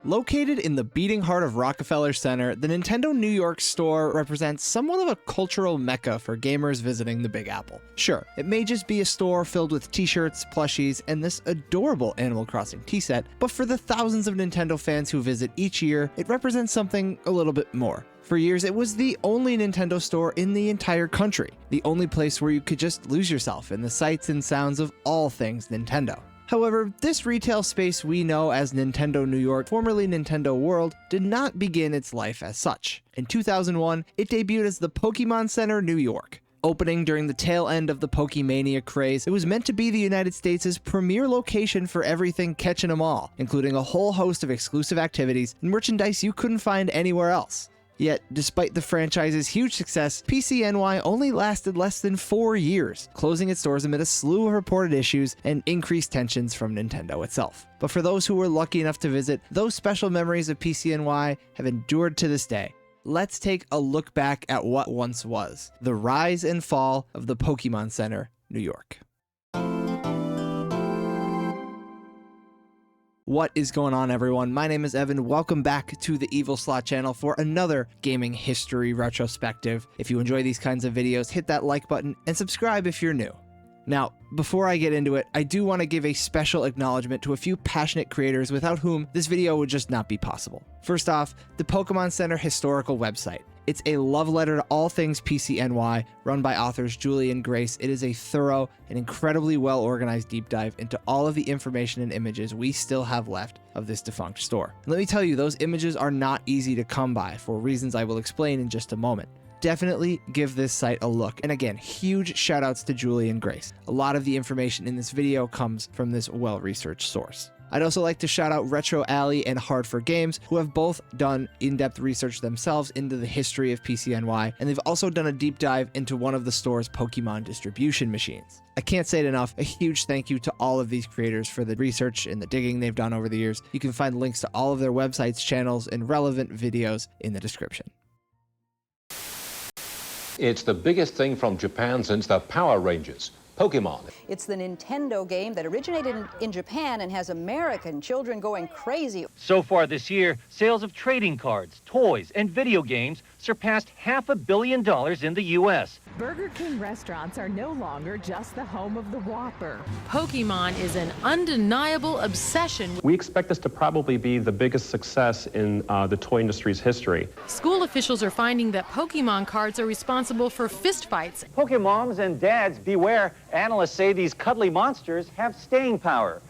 Located in the beating heart of Rockefeller Center, the Nintendo New York store represents somewhat of a cultural mecca for gamers visiting the Big Apple. Sure, it may just be a store filled with t-shirts, plushies, and this adorable Animal Crossing tea set, but for the thousands of Nintendo fans who visit each year, it represents something a little bit more. For years, it was the only Nintendo store in the entire country, the only place where you could just lose yourself in the sights and sounds of all things Nintendo. However, this retail space we know as Nintendo New York, formerly Nintendo World, did not begin its life as such. In 2001, it debuted as the Pokémon Center New York. Opening during the tail end of the Pokemania craze, it was meant to be the United States' premier location for everything catching 'em all, including a whole host of exclusive activities and merchandise you couldn't find anywhere else. Yet, despite the franchise's huge success, PCNY only lasted less than 4 years, closing its doors amid a slew of reported issues and increased tensions from Nintendo itself. But for those who were lucky enough to visit, those special memories of PCNY have endured to this day. Let's take a look back at what once was, the rise and fall of the Pokémon Center, New York. What is going on, everyone? My name is Evan. Welcome back to the evilslaw channel for another gaming history retrospective. If you enjoy these kinds of videos, hit that like button and subscribe if you're new. Now, before I get into it, I do want to give a special acknowledgement to a few passionate creators without whom this video would just not be possible. First off, the Pokémon Center historical website. It's a love letter to all things PCNY, run by authors Julie and Grace. It is a thorough and incredibly well-organized deep dive into all of the information and images we still have left of this defunct store. And let me tell you, those images are not easy to come by for reasons I will explain in just a moment. Definitely give this site a look. And again, huge shout outs to Julie and Grace. A lot of the information in this video comes from this well-researched source. I'd also like to shout out RetroAli and Hard for Games, who have both done in-depth research themselves into the history of PCNY, and they've also done a deep dive into one of the store's Pokemon distribution machines. I can't say it enough, a huge thank you to all of these creators for the research and the digging they've done over the years. You can find links to all of their websites, channels, and relevant videos in the description. It's the biggest thing from Japan since the Power Rangers. Pokémon. It's the Nintendo game that originated in Japan and has American children going crazy. So far this year, sales of trading cards, toys, and video games surpassed $500 million in the U.S. Burger King restaurants are no longer just the home of the Whopper. Pokémon is an undeniable obsession. We expect this to probably be the biggest success in the toy industry's history. School officials are finding that Pokémon cards are responsible for fistfights. Pokemoms and dads, beware. Analysts say these cuddly monsters have staying power.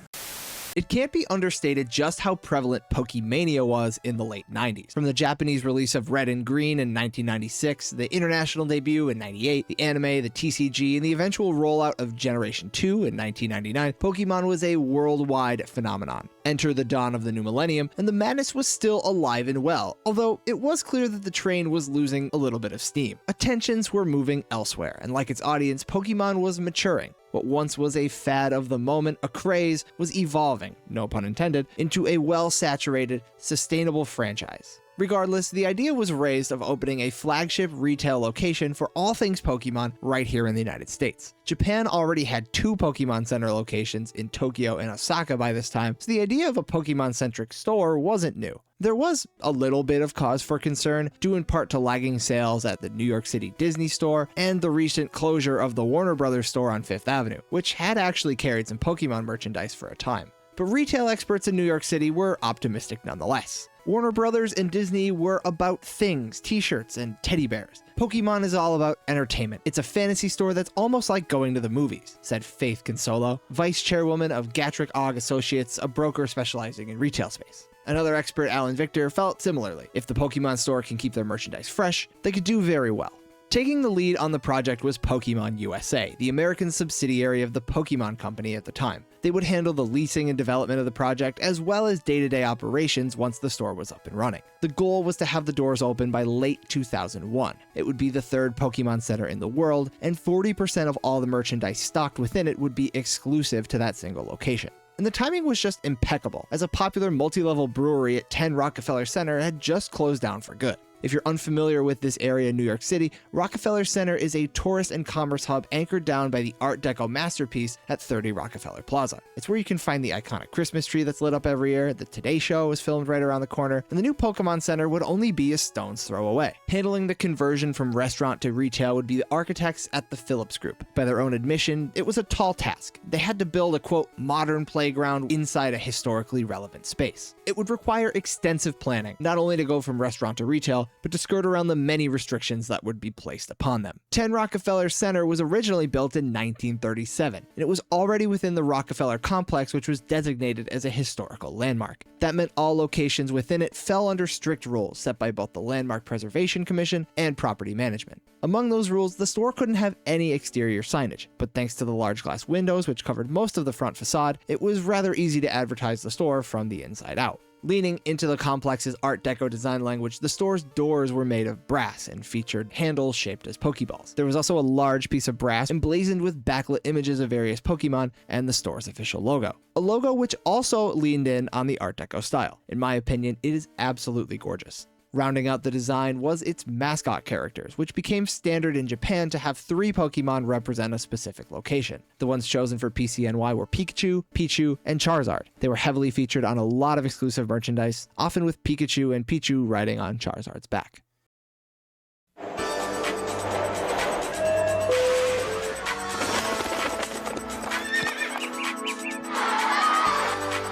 It can't be understated just how prevalent Pokemania was in the late 90s. From the Japanese release of Red and Green in 1996, the international debut in 98, the anime, the TCG, and the eventual rollout of Generation 2 in 1999, Pokemon was a worldwide phenomenon. Enter the dawn of the new millennium, and the madness was still alive and well, although it was clear that the train was losing a little bit of steam. Attentions were moving elsewhere, and like its audience, Pokemon was maturing. What once was a fad of the moment, a craze, was evolving, no pun intended, into a well-saturated, sustainable franchise. Regardless, the idea was raised of opening a flagship retail location for all things Pokemon right here in the United States. Japan already had 2 Pokemon Center locations in Tokyo and Osaka by this time, so the idea of a Pokemon-centric store wasn't new. There was a little bit of cause for concern, due in part to lagging sales at the New York City Disney store and the recent closure of the Warner Brothers store on Fifth Avenue, which had actually carried some Pokemon merchandise for a time. But retail experts in New York City were optimistic nonetheless. Warner Brothers and Disney were about things, t-shirts, and teddy bears. Pokemon is all about entertainment. It's a fantasy store that's almost like going to the movies, said Faith Consolo, vice chairwoman of Gatrick Ogg Associates, a broker specializing in retail space. Another expert, Alan Victor, felt similarly. If the Pokemon store can keep their merchandise fresh, they could do very well. Taking the lead on the project was Pokemon USA, the American subsidiary of the Pokemon Company at the time. They would handle the leasing and development of the project as well as day-to-day operations once the store was up and running. The goal was to have the doors open by late 2001. It would be the 3rd Pokemon Center in the world, and 40% of all the merchandise stocked within it would be exclusive to that single location. And the timing was just impeccable, as a popular multi-level brewery at 10 Rockefeller Center had just closed down for good. If you're unfamiliar with this area in New York City, Rockefeller Center is a tourist and commerce hub anchored down by the Art Deco masterpiece at 30 Rockefeller Plaza. It's where you can find the iconic Christmas tree that's lit up every year, the Today Show is filmed right around the corner, and the new Pokémon Center would only be a stone's throw away. Handling the conversion from restaurant to retail would be the architects at the Phillips Group. By their own admission, it was a tall task. They had to build a, quote, modern playground inside a historically relevant space. It would require extensive planning, not only to go from restaurant to retail, but to skirt around the many restrictions that would be placed upon them. 10 Rockefeller Center was originally built in 1937, and it was already within the Rockefeller complex, which was designated as a historical landmark. That meant all locations within it fell under strict rules set by both the Landmark Preservation Commission and property management. Among those rules, the store couldn't have any exterior signage, but thanks to the large glass windows which covered most of the front facade, it was rather easy to advertise the store from the inside out. Leaning into the complex's Art Deco design language, the store's doors were made of brass and featured handles shaped as Pokeballs. There was also a large piece of brass emblazoned with backlit images of various Pokemon and the store's official logo. A logo which also leaned in on the Art Deco style. In my opinion, it is absolutely gorgeous. Rounding out the design was its mascot characters, which became standard in Japan to have 3 Pokemon represent a specific location. The ones chosen for PCNY were Pikachu, Pichu, and Charizard. They were heavily featured on a lot of exclusive merchandise, often with Pikachu and Pichu riding on Charizard's back.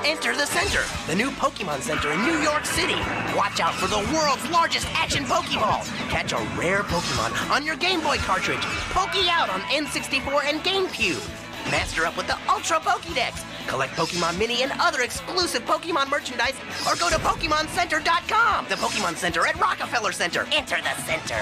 Enter the Center, the new Pokémon Center in New York City. Watch out for the world's largest action Pokeballs. Catch a rare Pokemon on your Game Boy cartridge. Poke out on N64 and GameCube. Master up with the Ultra Pokédex. Collect Pokemon Mini and other exclusive Pokemon merchandise, or go to PokemonCenter.com. The Pokemon Center at Rockefeller Center. Enter the Center.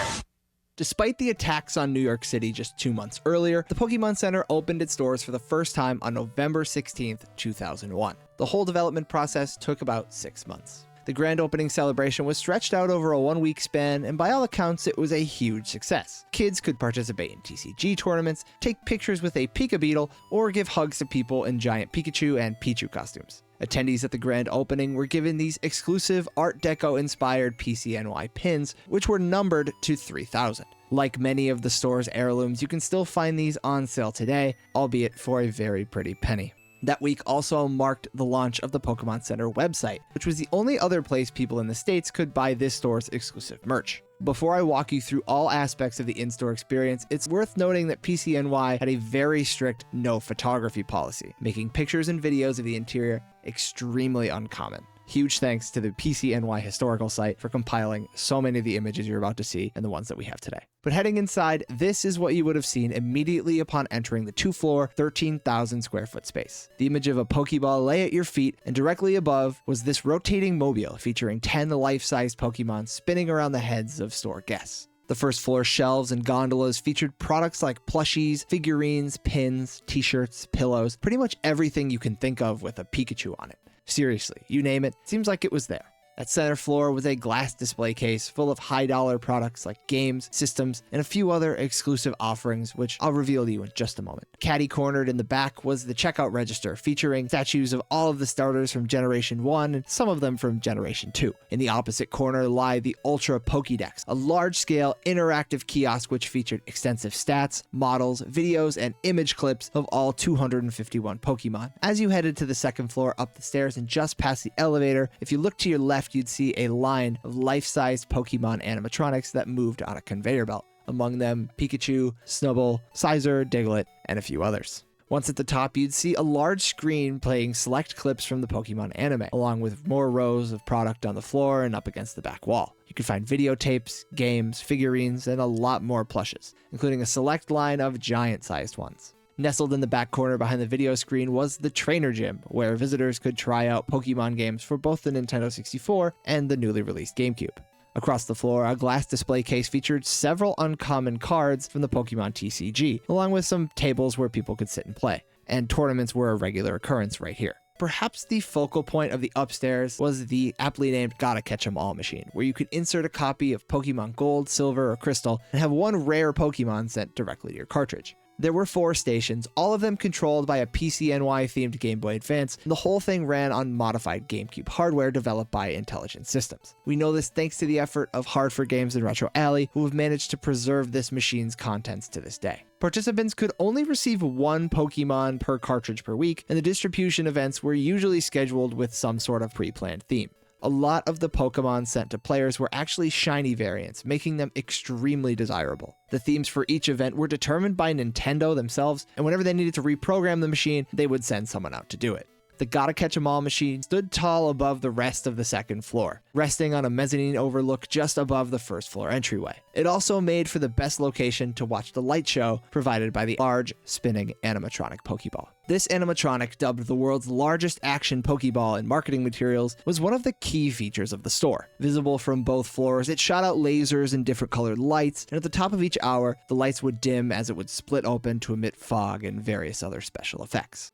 Despite the attacks on New York City just 2 months earlier, the Pokémon Center opened its doors for the first time on November 16th, 2001. The whole development process took about 6 months. The grand opening celebration was stretched out over a 1-week span, and by all accounts, it was a huge success. Kids could participate in TCG tournaments, take pictures with a Pika Beetle, or give hugs to people in giant Pikachu and Pichu costumes. Attendees at the grand opening were given these exclusive Art Deco-inspired PCNY pins, which were numbered to 3,000. Like many of the store's heirlooms, you can still find these on sale today, albeit for a very pretty penny. That week also marked the launch of the Pokémon Center website, which was the only other place people in the States could buy this store's exclusive merch. Before I walk you through all aspects of the in-store experience, it's worth noting that PCNY had a very strict no photography policy, making pictures and videos of the interior extremely uncommon. Huge thanks to the PCNY historical site for compiling so many of the images you're about to see and the ones that we have today. But heading inside, this is what you would have seen immediately upon entering the 2-floor, 13,000 square foot space. The image of a Pokeball lay at your feet, and directly above was this rotating mobile featuring 10 life-size Pokemon spinning around the heads of store guests. The first floor shelves and gondolas featured products like plushies, figurines, pins, t-shirts, pillows, pretty much everything you can think of with a Pikachu on it. Seriously, you name it, seems like it was there. That center floor was a glass display case full of high-dollar products like games, systems, and a few other exclusive offerings, which I'll reveal to you in just a moment. Caddy-cornered in the back was the checkout register, featuring statues of all of the starters from Generation 1 and some of them from Generation 2. In the opposite corner lie the Ultra Pokédex, a large-scale interactive kiosk which featured extensive stats, models, videos, and image clips of all 251 Pokemon. As you headed to the second floor up the stairs and just past the elevator, if you look to your left, you'd see a line of life-sized Pokemon animatronics that moved on a conveyor belt. Among them, Pikachu, Snubbull, Sizer, Diglett, and a few others. Once at the top, you'd see a large screen playing select clips from the Pokemon anime, along with more rows of product on the floor and up against the back wall. You could find videotapes, games, figurines, and a lot more plushes, including a select line of giant-sized ones. Nestled in the back corner behind the video screen was the Trainer Gym, where visitors could try out Pokemon games for both the Nintendo 64 and the newly released GameCube. Across the floor, a glass display case featured several uncommon cards from the Pokemon TCG, along with some tables where people could sit and play. And tournaments were a regular occurrence right here. Perhaps the focal point of the upstairs was the aptly named Gotta Catch 'em All machine, where you could insert a copy of Pokemon Gold, Silver, or Crystal and have one rare Pokemon sent directly to your cartridge. There were 4 stations, all of them controlled by a PCNY-themed Game Boy Advance, and the whole thing ran on modified GameCube hardware developed by Intelligent Systems. We know this thanks to the effort of Hard for Games and RetroAli, who have managed to preserve this machine's contents to this day. Participants could only receive 1 Pokemon per cartridge per week, and the distribution events were usually scheduled with some sort of pre-planned theme. A lot of the Pokemon sent to players were actually shiny variants, making them extremely desirable. The themes for each event were determined by Nintendo themselves, and whenever they needed to reprogram the machine, they would send someone out to do it. The Gotta Catch 'Em All machine stood tall above the rest of the second floor, resting on a mezzanine overlook just above the first floor entryway. It also made for the best location to watch the light show provided by the large, spinning animatronic Pokeball. This animatronic, dubbed the world's largest action Pokeball in marketing materials, was one of the key features of the store. Visible from both floors, it shot out lasers and different colored lights, and at the top of each hour, the lights would dim as it would split open to emit fog and various other special effects.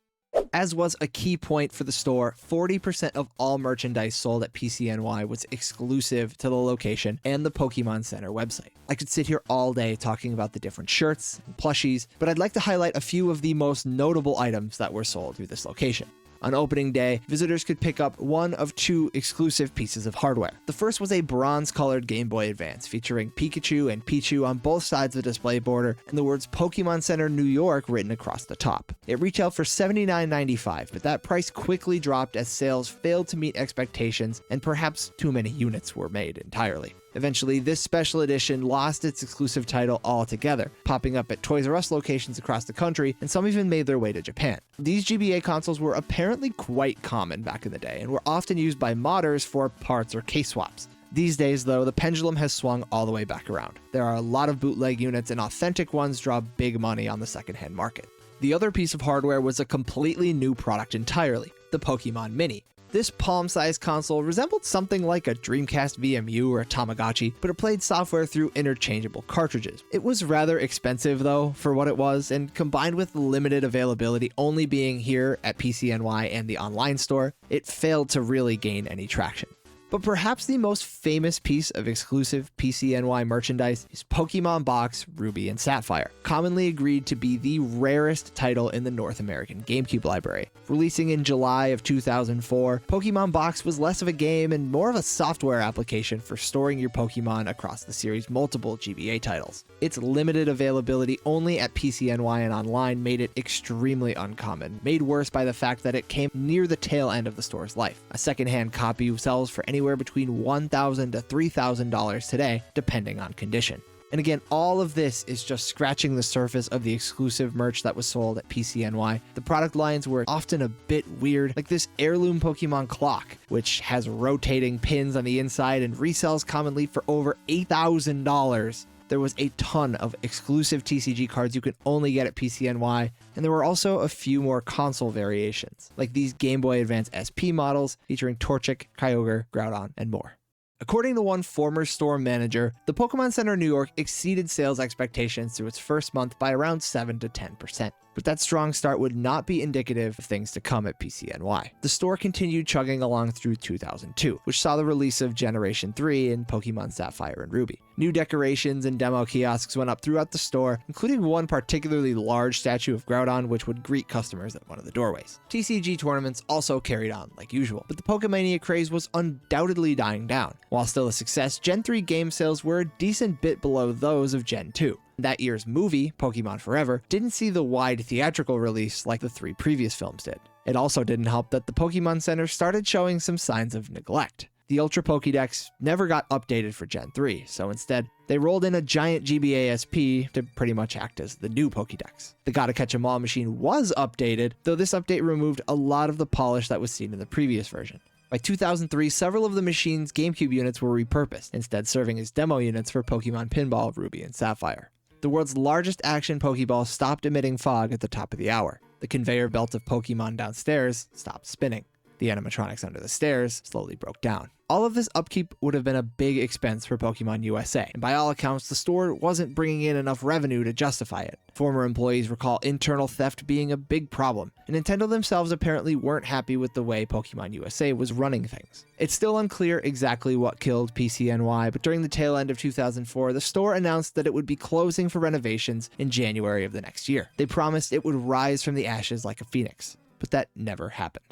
As was a key point for the store, 40% of all merchandise sold at PCNY was exclusive to the location and the Pokemon Center website. I could sit here all day talking about the different shirts and plushies, but I'd like to highlight a few of the most notable items that were sold through this location. On opening day, visitors could pick up one of 2 exclusive pieces of hardware. The first was a bronze-colored Game Boy Advance featuring Pikachu and Pichu on both sides of the display border and the words Pokemon Center New York written across the top. It retailed for $79.95, but that price quickly dropped as sales failed to meet expectations and perhaps too many units were made entirely. Eventually, this special edition lost its exclusive title altogether, popping up at Toys R Us locations across the country, and some even made their way to Japan. These GBA consoles were apparently quite common back in the day, and were often used by modders for parts or case swaps. These days, though, the pendulum has swung all the way back around. There are a lot of bootleg units, and authentic ones draw big money on the secondhand market. The other piece of hardware was a completely new product entirely, the Pokemon Mini. This palm-sized console resembled something like a Dreamcast VMU or a Tamagotchi, but it played software through interchangeable cartridges. It was rather expensive though for what it was, and combined with limited availability only being here at PCNY and the online store, it failed to really gain any traction. But perhaps the most famous piece of exclusive PCNY merchandise is Pokemon Box Ruby and Sapphire, commonly agreed to be the rarest title in the North American GameCube library. Releasing in July of 2004, Pokemon Box was less of a game and more of a software application for storing your Pokemon across the series' multiple GBA titles. Its limited availability only at PCNY and online made it extremely uncommon, made worse by the fact that it came near the tail end of the store's life. A secondhand copy sells for anywhere between $1,000 to $3,000 today, depending on condition. And again, all of this is just scratching the surface of the exclusive merch that was sold at PCNY. The product lines were often a bit weird, like this heirloom Pokemon clock, which has rotating pins on the inside and resells commonly for over $8,000. There was a ton of exclusive TCG cards you could only get at PCNY, and there were also a few more console variations, like these Game Boy Advance SP models featuring Torchic, Kyogre, Groudon, and more. According to one former store manager, the Pokemon Center New York exceeded sales expectations through its first month by around 7 to 10%. But that strong start would not be indicative of things to come at PCNY. The store continued chugging along through 2002, which saw the release of Generation 3 and Pokemon Sapphire and Ruby. New decorations and demo kiosks went up throughout the store, including one particularly large statue of Groudon which would greet customers at one of the doorways. TCG tournaments also carried on like usual, but the Pokemania craze was undoubtedly dying down. While still a success, Gen 3 game sales were a decent bit below those of Gen 2. That year's movie, Pokemon Forever, didn't see the wide theatrical release like the 3 previous films did. It also didn't help that the Pokemon Center started showing some signs of neglect. The Ultra Pokédex never got updated for Gen 3, so instead, they rolled in a giant GBA SP to pretty much act as the new Pokédex. The Gotta Catch 'Em All machine was updated, though this update removed a lot of the polish that was seen in the previous version. By 2003, several of the machine's GameCube units were repurposed, instead serving as demo units for Pokemon Pinball, Ruby, and Sapphire. The world's largest action Pokeball stopped emitting fog at the top of the hour. The conveyor belt of Pokemon downstairs stopped spinning. The animatronics under the stairs slowly broke down. All of this upkeep would have been a big expense for Pokémon USA, and by all accounts, the store wasn't bringing in enough revenue to justify it. Former employees recall internal theft being a big problem, and Nintendo themselves apparently weren't happy with the way Pokémon USA was running things. It's still unclear exactly what killed PCNY, but during the tail end of 2004, the store announced that it would be closing for renovations in January of the next year. They promised it would rise from the ashes like a phoenix, but that never happened.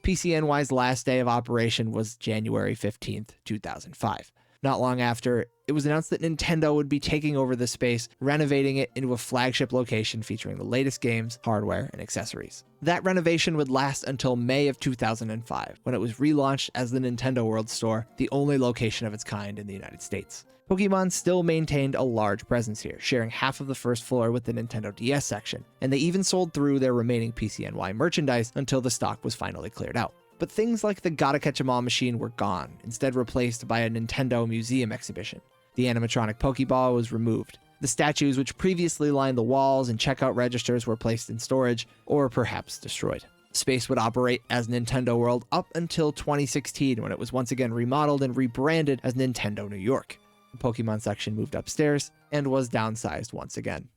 PCNY's last day of operation was January 15th, 2005. Not long after, it was announced that Nintendo would be taking over the space, renovating it into a flagship location featuring the latest games, hardware, and accessories. That renovation would last until May of 2005, when it was relaunched as the Nintendo World Store, the only location of its kind in the United States. Pokémon still maintained a large presence here, sharing half of the first floor with the Nintendo DS section, and they even sold through their remaining PCNY merchandise until the stock was finally cleared out. But things like the Gotta Catch 'Em All machine were gone, instead replaced by a Nintendo museum exhibition. The animatronic Pokeball was removed. The statues which previously lined the walls and checkout registers were placed in storage, or perhaps destroyed. Space would operate as Nintendo World up until 2016, when it was once again remodeled and rebranded as Nintendo New York. The Pokemon section moved upstairs and was downsized once again.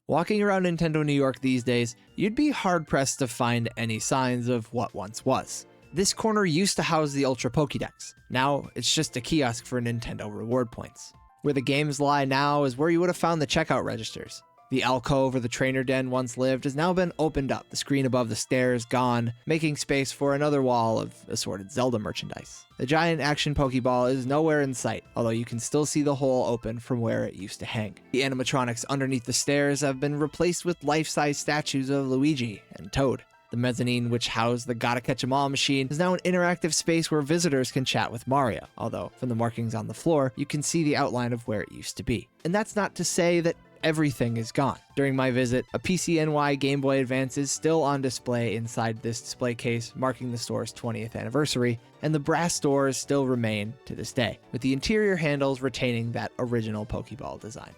Walking around Nintendo New York these days, you'd be hard-pressed to find any signs of what once was. This corner used to house the Ultra Pokédex. Now, it's just a kiosk for Nintendo reward points. Where the games lie now is where you would have found the checkout registers. The alcove where the trainer den once lived has now been opened up, the screen above the stairs gone, making space for another wall of assorted Zelda merchandise. The giant action Pokeball is nowhere in sight, although you can still see the hole open from where it used to hang. The animatronics underneath the stairs have been replaced with life-size statues of Luigi and Toad. The mezzanine, which housed the Gotta Catch 'Em All machine, is now an interactive space where visitors can chat with Mario, although from the markings on the floor, you can see the outline of where it used to be. And that's not to say that everything is gone. During my visit, a PCNY Game Boy Advance is still on display inside this display case, marking the store's 20th anniversary, and the brass doors still remain to this day, with the interior handles retaining that original Pokeball design.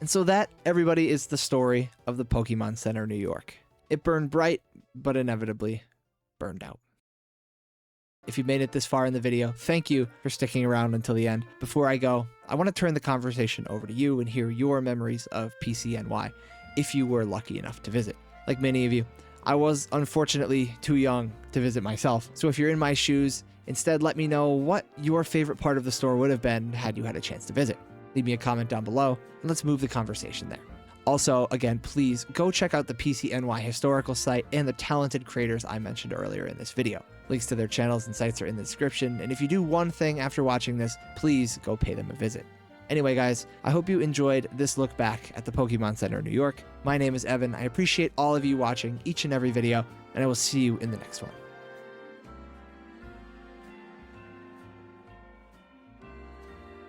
And so that, everybody, is the story of the Pokemon Center New York. It burned bright, but inevitably burned out. If you made it this far in the video, thank you for sticking around until the end. Before I go, I want to turn the conversation over to you and hear your memories of PCNY, if you were lucky enough to visit. Like many of you, I was unfortunately too young to visit myself, so if you're in my shoes, instead let me know what your favorite part of the store would have been had you had a chance to visit. Leave me a comment down below, and let's move the conversation there. Also, again, please go check out the PCNY historical site and the talented creators I mentioned earlier in this video. Links to their channels and sites are in the description, and if you do one thing after watching this, please go pay them a visit. Anyway, guys, I hope you enjoyed this look back at the Pokemon Center New York. My name is Evan. I appreciate all of you watching each and every video, and I will see you in the next one.